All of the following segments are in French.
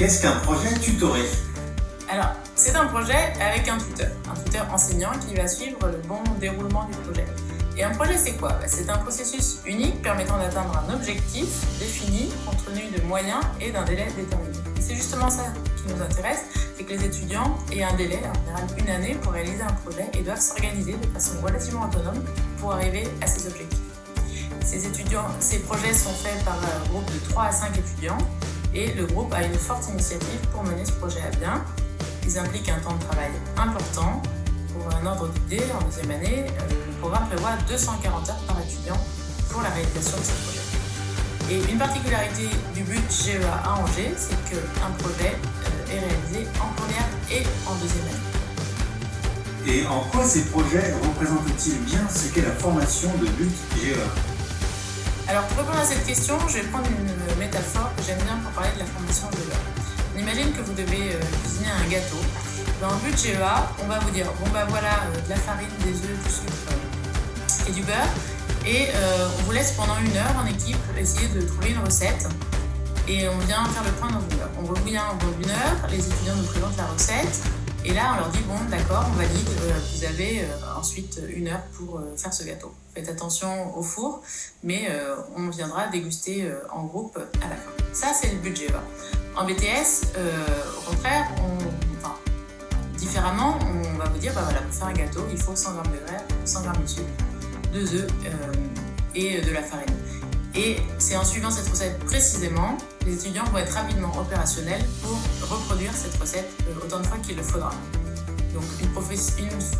Qu'est-ce qu'un projet tutoré? Alors, c'est un projet avec un tuteur enseignant qui va suivre le bon déroulement du projet. Et un projet, c'est quoi? C'est un processus unique permettant d'atteindre un objectif défini, compte tenu de moyens et d'un délai déterminé. Et c'est justement ça qui nous intéresse, c'est que les étudiants aient un délai, en général une année, pour réaliser un projet et doivent s'organiser de façon relativement autonome pour arriver à ces objectifs. Ces projets sont faits par un groupe de 3 à 5 étudiants et le groupe a une forte initiative pour mener ce projet à bien. Ils impliquent un temps de travail important. Pour un ordre d'idée, en deuxième année, le programme prévoit 240 heures par étudiant pour la réalisation de ce projet. Et une particularité du but GEA à Angers, c'est qu'un projet est réalisé en première et en deuxième année. Et en quoi ces projets représentent-ils bien ce qu'est la formation de but GEA? Alors pour répondre à cette question, je vais prendre une métaphore que j'aime bien pour parler de la formation GEA. On imagine que vous devez cuisiner un gâteau. Dans le but GEA, on va vous dire, voilà, de la farine, des œufs, du sucre et du beurre. Et on vous laisse pendant 1 heure en équipe essayer de trouver une recette. Et on vient faire le point dans 1 heure. On revient au bout d'1 heure, les étudiants nous présentent la recette. Et là, on leur dit, d'accord, on valide, vous avez ensuite 1 heure pour faire ce gâteau. Faites attention au four, mais on viendra déguster en groupe à la fin. Ça, c'est le but GEA. En BTS, au contraire, différemment, on va vous dire, pour faire un gâteau, il faut 100 g de beurre, 100 g de sucre, 2 œufs et de la farine. Et c'est en suivant cette recette précisément, les étudiants vont être rapidement opérationnels pour reproduire cette recette autant de fois qu'il le faudra. Donc une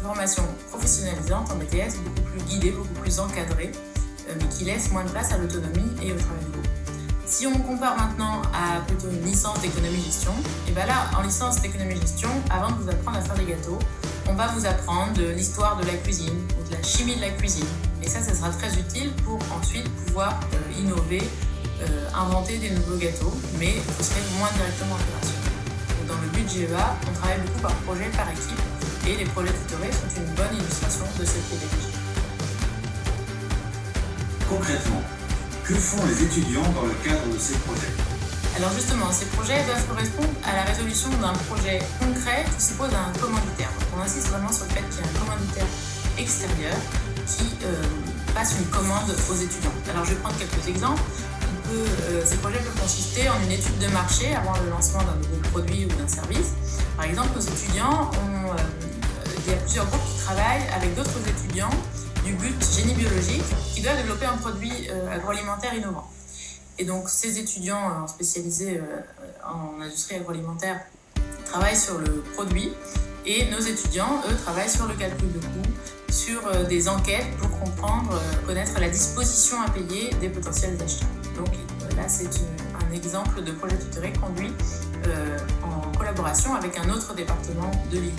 formation professionnalisante en BTS, beaucoup plus guidée, beaucoup plus encadrée, mais qui laisse moins de place à l'autonomie et au travail de groupe. Si on compare maintenant à plutôt une licence d'économie-gestion, et là, en licence d'économie-gestion, avant de vous apprendre à faire des gâteaux, on va vous apprendre de l'histoire de la cuisine ou de la chimie de la cuisine. Et ça sera très utile pour ensuite pouvoir innover, inventer des nouveaux gâteaux, mais vous serez moins directement opérationnel. Donc dans le but GEA, on travaille beaucoup par projet, par équipe, et les projets tutorés sont une bonne illustration de cette pédagogie. Concrètement, que font les étudiants dans le cadre de ces projets? Alors justement, ces projets doivent correspondre à la résolution d'un projet concret qui suppose un commanditaire. Donc on insiste vraiment sur le fait qu'il y a un commanditaire extérieur qui passe une commande aux étudiants. Alors je vais prendre quelques exemples. Ces projets peuvent consister en une étude de marché avant le lancement d'un nouveau produit ou d'un service. Par exemple, nos étudiants il y a plusieurs groupes qui travaillent avec d'autres étudiants du but génie biologique qui doivent développer un produit agroalimentaire innovant. Et donc ces étudiants spécialisés en industrie agroalimentaire travaillent sur le produit et nos étudiants, eux, travaillent sur le calcul de coûts, sur des enquêtes pour connaître la disposition à payer des potentiels acheteurs. Donc là, c'est un exemple de projet tutoré conduit en collaboration avec un autre département de l'IUT.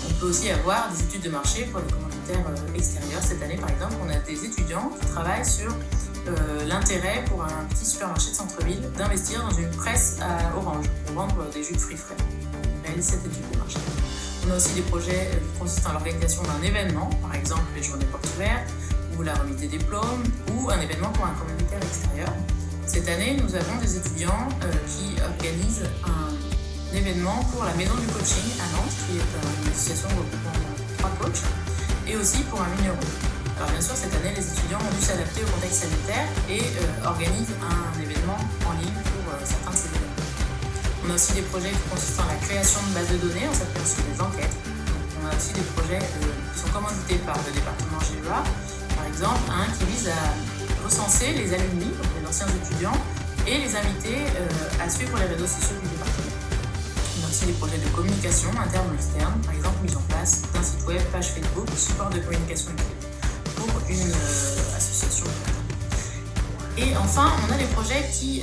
On peut aussi avoir des études de marché pour des commanditaires extérieurs. Cette année, par exemple, on a des étudiants qui travaillent sur l'intérêt pour un petit supermarché de centre-ville d'investir dans une presse à orange pour vendre des jus de fruits frais. On réalise cette étude de marché. On a aussi des projets qui consistent en l'organisation d'un événement, par exemple les journées portes ouvertes, ou la remise des diplômes, ou un événement pour un commanditaire extérieur. Cette année, nous avons des étudiants qui organisent un événement pour la Maison du Coaching à Nantes, qui est une association regroupant 3 coachs, et aussi pour un vigneron. Alors bien sûr, cette année, les étudiants ont dû s'adapter au contexte sanitaire et organisent un événement en ligne pour certains de ces événements. On a aussi des projets qui consistent en la création de bases de données, on s'appelle sur des enquêtes. On a aussi des projets qui sont commandités par le département GEA, par exemple, un qui vise à recenser les alumni, donc les anciens étudiants, et les inviter à suivre les réseaux sociaux du département. On a aussi des projets de communication interne ou externe, par exemple mise en place d'un site web, page Facebook, support de communication écrite pour une association. Et enfin, on a des projets qui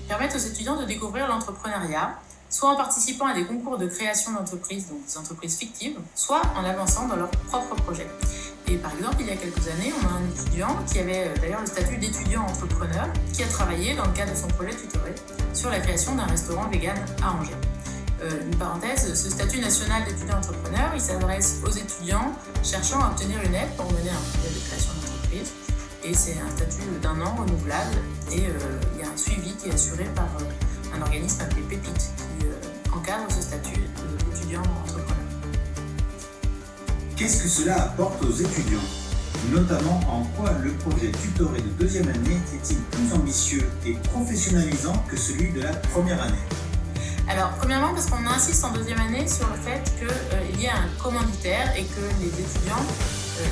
permettent aux étudiants de découvrir l'entrepreneuriat, soit en participant à des concours de création d'entreprises, donc des entreprises fictives, soit en avançant dans leur propre projet. Et par exemple, il y a quelques années, on a un étudiant qui avait d'ailleurs le statut d'étudiant entrepreneur, qui a travaillé dans le cadre de son projet tutoré sur la création d'un restaurant vegan à Angers. Une parenthèse, ce statut national d'étudiant entrepreneur, il s'adresse aux étudiants cherchant à obtenir une aide pour mener un projet de création d'entreprise. Et c'est un statut d'1 an renouvelable et il y a un suivi qui est assuré par un organisme appelé Pépite qui encadre ce statut d'étudiant entrepreneur. Qu'est-ce que cela apporte aux étudiants? Notamment, en quoi le projet tutoré de deuxième année est-il plus ambitieux et professionnalisant que celui de la première année? Alors, premièrement, parce qu'on insiste en deuxième année sur le fait qu'il y ait un commanditaire et que les étudiants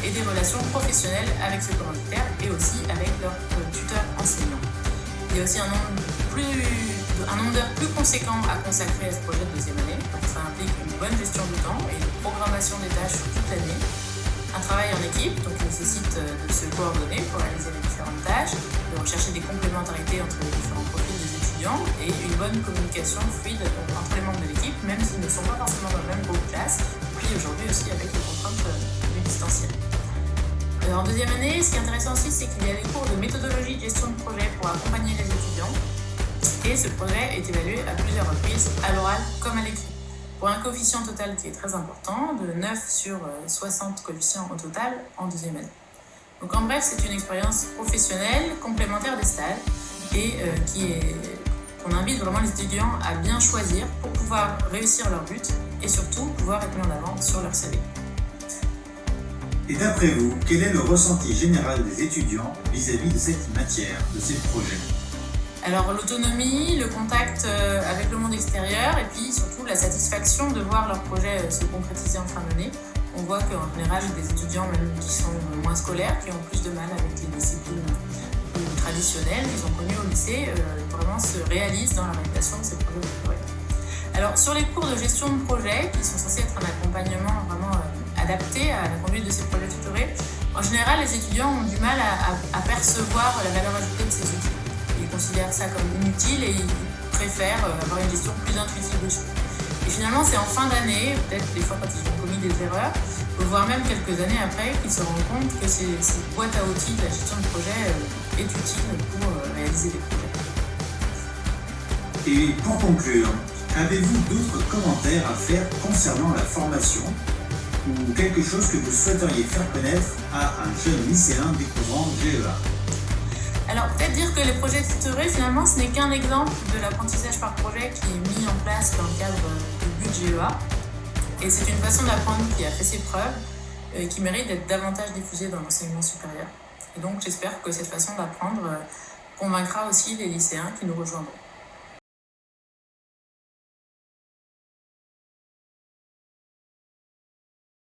aient des relations professionnelles avec ce commanditaire et aussi avec leur tuteur enseignant. Il y a aussi un nombre d'heures plus conséquent à consacrer à ce projet de deuxième année. Donc, ça implique une bonne gestion du temps et une programmation des tâches sur toute l'année. Un travail en équipe, donc il nécessite de se coordonner pour réaliser les différentes tâches, de rechercher des complémentarités entre les différents profils des étudiants et une bonne communication fluide entre les membres de l'équipe, même s'ils ne sont pas forcément dans le même groupe de classe, puis aujourd'hui aussi avec les contraintes du distanciel. En deuxième année, ce qui est intéressant aussi, c'est qu'il y a des cours de méthodologie de gestion de projet pour accompagner les étudiants, et ce projet est évalué à plusieurs reprises, à l'oral comme à l'écrit, pour un coefficient total qui est très important, de 9 sur 60 coefficients au total en deuxième année. Donc en bref, c'est une expérience professionnelle, complémentaire des stages, et qu'on invite vraiment les étudiants à bien choisir pour pouvoir réussir leur but, et surtout pouvoir être mis en avant sur leur CV. Et d'après vous, quel est le ressenti général des étudiants vis-à-vis de cette matière, de ces projets? Alors l'autonomie, le contact avec le monde extérieur et puis surtout la satisfaction de voir leur projet se concrétiser en fin d'année. On voit qu'en général, des étudiants même qui sont moins scolaires, qui ont plus de mal avec les disciplines plus traditionnelles qu'ils ont connues au lycée, vraiment se réalisent dans la réalisation de ces projets tutorés. Alors sur les cours de gestion de projet, qui sont censés être un accompagnement vraiment adapté à la conduite de ces projets tutorés, en général les étudiants ont du mal à percevoir la valeur ajoutée de ces outils. Ils considèrent ça comme inutile et ils préfèrent avoir une gestion plus intuitive des choses. Et finalement, c'est en fin d'année, peut-être des fois quand ils ont commis des erreurs, voire même quelques années après, qu'ils se rendent compte que cette boîte à outils de la gestion de projet est utile pour réaliser des projets. Et pour conclure, avez-vous d'autres commentaires à faire concernant la formation ou quelque chose que vous souhaiteriez faire connaître à un jeune lycéen découvrant GEA? Alors peut-être dire que les projets tutorés, finalement, ce n'est qu'un exemple de l'apprentissage par projet qui est mis en place dans le cadre du but GEA. Et c'est une façon d'apprendre qui a fait ses preuves et qui mérite d'être davantage diffusée dans l'enseignement supérieur. Et donc j'espère que cette façon d'apprendre convaincra aussi les lycéens qui nous rejoindront.